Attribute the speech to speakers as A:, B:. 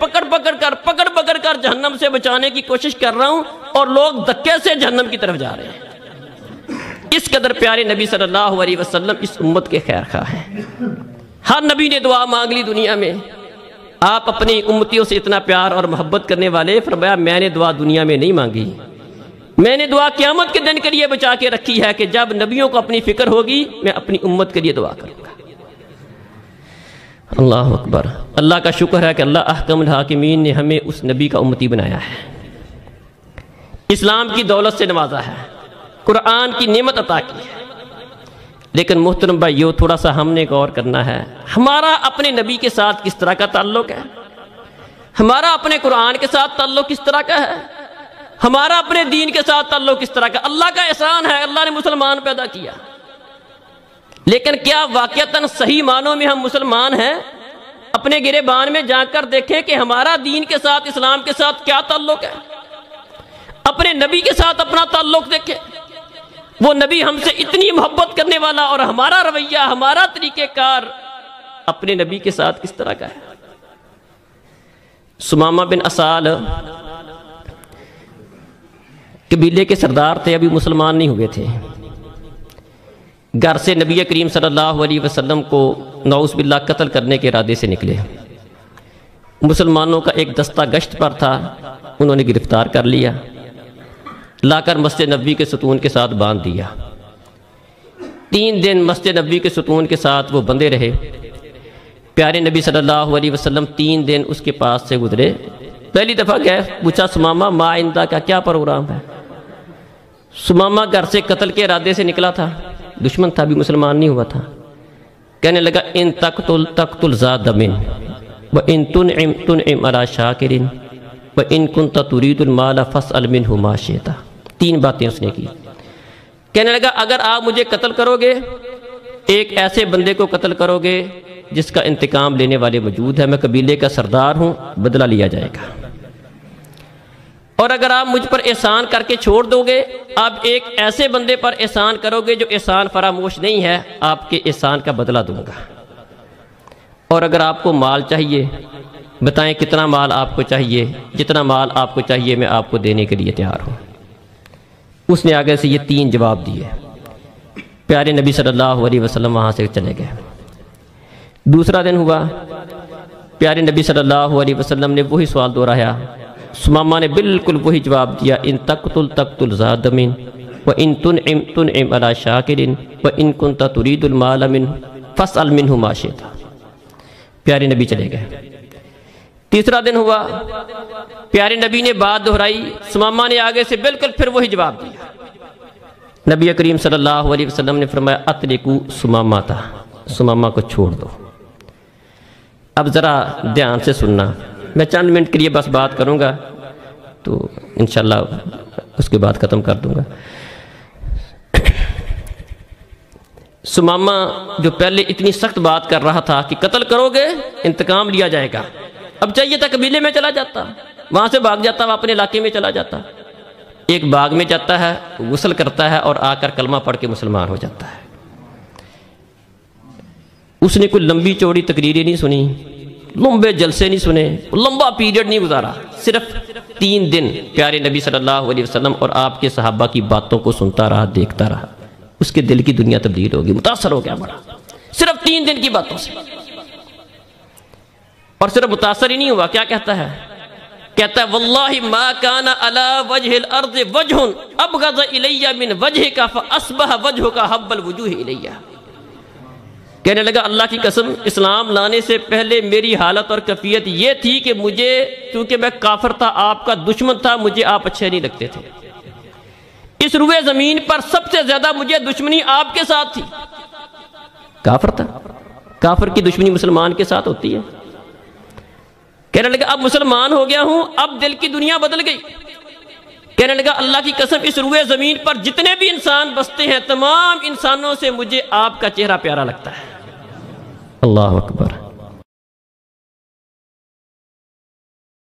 A: پکڑ پکڑ کر جہنم سے بچانے کی کوشش کر رہا ہوں اور لوگ دھکے سے جہنم کی طرف جا رہے ہیں۔ اس قدر پیارے نبی صلی اللہ علیہ وسلم اس امت کے خیر خواہ ہیں۔ ہر نبی نے دعا مانگ لی دنیا میں، آپ اپنی امتیوں سے اتنا پیار اور محبت کرنے والے، فرمایا میں نے دعا دنیا میں نہیں مانگی، میں نے دعا قیامت کے دن کے لیے بچا کے رکھی ہے کہ جب نبیوں کو اپنی فکر ہوگی میں اپنی امت کے لیے دعا کروں گا۔ اللہ اکبر، اللہ کا شکر ہے کہ اللہ احکم الحاکمین نے ہمیں اس نبی کا امتی بنایا ہے، اسلام کی دولت سے نوازا ہے، قرآن کی نعمت عطا کی ہے۔ لیکن محترم بھائیو، تھوڑا سا ہم نے غور کرنا ہے، ہمارا اپنے نبی کے ساتھ کس طرح کا تعلق ہے، ہمارا اپنے قرآن کے ساتھ تعلق کس طرح کا ہے، ہمارا اپنے دین کے ساتھ تعلق کس طرح کا۔ اللہ کا احسان ہے، اللہ نے مسلمان پیدا کیا، لیکن کیا واقعتاً صحیح معنوں میں ہم مسلمان ہیں؟ اپنے گریبان میں جا کر دیکھیں کہ ہمارا دین کے ساتھ، اسلام کے ساتھ کیا تعلق ہے، اپنے نبی کے ساتھ اپنا تعلق دیکھیں، وہ نبی ہم سے اتنی محبت کرنے والا، اور ہمارا رویہ، ہمارا طریقہ کار اپنے نبی کے ساتھ کس طرح کا ہے۔ سمامہ بن اسال قبیلے کے سردار تھے، ابھی مسلمان نہیں ہوئے تھے، گھر سے نبی کریم صلی اللہ علیہ وسلم کو نعوذ باللہ قتل کرنے کے ارادے سے نکلے۔ مسلمانوں کا ایک دستہ گشت پر تھا، انہوں نے گرفتار کر لیا، لا کر مسجد نبوی کے ستون کے ساتھ باندھ دیا۔ 3 دن مسجد نبوی کے ستون کے ساتھ وہ بندے رہے۔ پیارے نبی صلی اللہ علیہ وسلم 3 دن اس کے پاس سے گزرے، پہلی دفعہ گئے، پوچھا سمامہ ما عندہ کا کیا پروگرام ہے؟ سمامہ گھر سے قتل کے ارادے سے نکلا تھا، دشمن تھا، بھی مسلمان نہیں ہوا تھا، کہنے لگا ان تقتل تقتل ذا دم وان تنعم تنعم علی شاکر وان کنت ترید المال فاسأل منہ ما شئت۔ 3 باتیں اس نے کی، کہنے لگا اگر آپ مجھے قتل کرو گے، ایک ایسے بندے کو قتل کرو گے جس کا انتقام لینے والے موجود ہے، میں قبیلے کا سردار ہوں، بدلہ لیا جائے گا، اور اگر آپ مجھ پر احسان کر کے چھوڑ دو گے، آپ ایک ایسے بندے پر احسان کرو گے جو احسان فراموش نہیں ہے، آپ کے احسان کا بدلہ دوں گا، اور اگر آپ کو مال چاہیے بتائیں کتنا مال آپ کو چاہیے، جتنا مال آپ کو چاہیے میں آپ کو دینے کے لیے تیار ہوں۔ اس نے آگے سے یہ 3 جواب دیے۔ پیارے نبی صلی اللہ علیہ وسلم وہاں سے چلے گئے۔ دوسرا دن ہوا، پیارے نبی صلی اللہ علیہ وسلم نے وہی سوال دہرایا، سمامہ نے بالکل وہی جواب دیا، ان تقتل تقتل ذا دم وان تنعم تنعم علی شاکر وان کنت ترید المال منہ فاسأل منہ ما شئت۔ پیارے نبی چلے گئے۔ تیسرا دن ہوا، پیارے نبی نے بات دہرائی، سمامہ نے آگے سے بالکل پھر وہی جواب دیا۔ نبی کریم صلی اللہ علیہ وسلم نے فرمایا اطلقوا سمامہ تھا، سمامہ کو چھوڑ دو۔ اب ذرا دھیان سے سننا، میں چند منٹ کے لیے بس بات کروں گا تو انشاءاللہ اس کے بعد ختم کر دوں گا۔ سمامہ جو پہلے اتنی سخت بات کر رہا تھا کہ قتل کرو گے انتقام لیا جائے گا، اب چاہیے تھا قبیلے میں چلا جاتا، وہاں سے بھاگ جاتا، وہ اپنے علاقے میں چلا جاتا، ایک باغ میں جاتا ہے، غسل کرتا ہے اور آ کر کلمہ پڑھ کے مسلمان ہو جاتا ہے۔ اس نے کوئی لمبی چوڑی تقریریں نہیں سنی، لمبے جلسے نہیں سنے، لمبا پیریڈ نہیں گزارا، صرف 3 دن پیارے نبی صلی اللہ علیہ وسلم اور آپ کے صحابہ کی باتوں کو سنتا رہا، دیکھتا رہا، اس کے دل کی دنیا تبدیل ہوگی، متاثر ہو گیا بڑا، صرف 3 دن کی باتوں سے۔ اور صرف متاثر ہی نہیں ہوا، کیا کہتا ہے؟ کہتا ہے واللہ ما کان علی وجہ الارض وجہ ابغض الی من وجہک فاصبح وجہک حب الوجوہ الی۔ کہنے لگا اللہ کی قسم، اسلام لانے سے پہلے میری حالت اور کیفیت یہ تھی کہ مجھے، کیونکہ میں کافر تھا، آپ کا دشمن تھا، مجھے آپ اچھے نہیں لگتے تھے، اس روئے زمین پر سب سے زیادہ مجھے دشمنی آپ کے ساتھ تھی، کافر تھا، کافر کی دشمنی مسلمان کے ساتھ ہوتی ہے۔ کہنے لگا اب مسلمان ہو گیا ہوں، اب دل کی دنیا بدل گئی۔ کہنے لگا اللہ کی قسم اس روئے زمین پر جتنے بھی انسان بستے ہیں، تمام انسانوں سے مجھے آپ کا چہرہ پیارا لگتا ہے۔ اللہ اکبر۔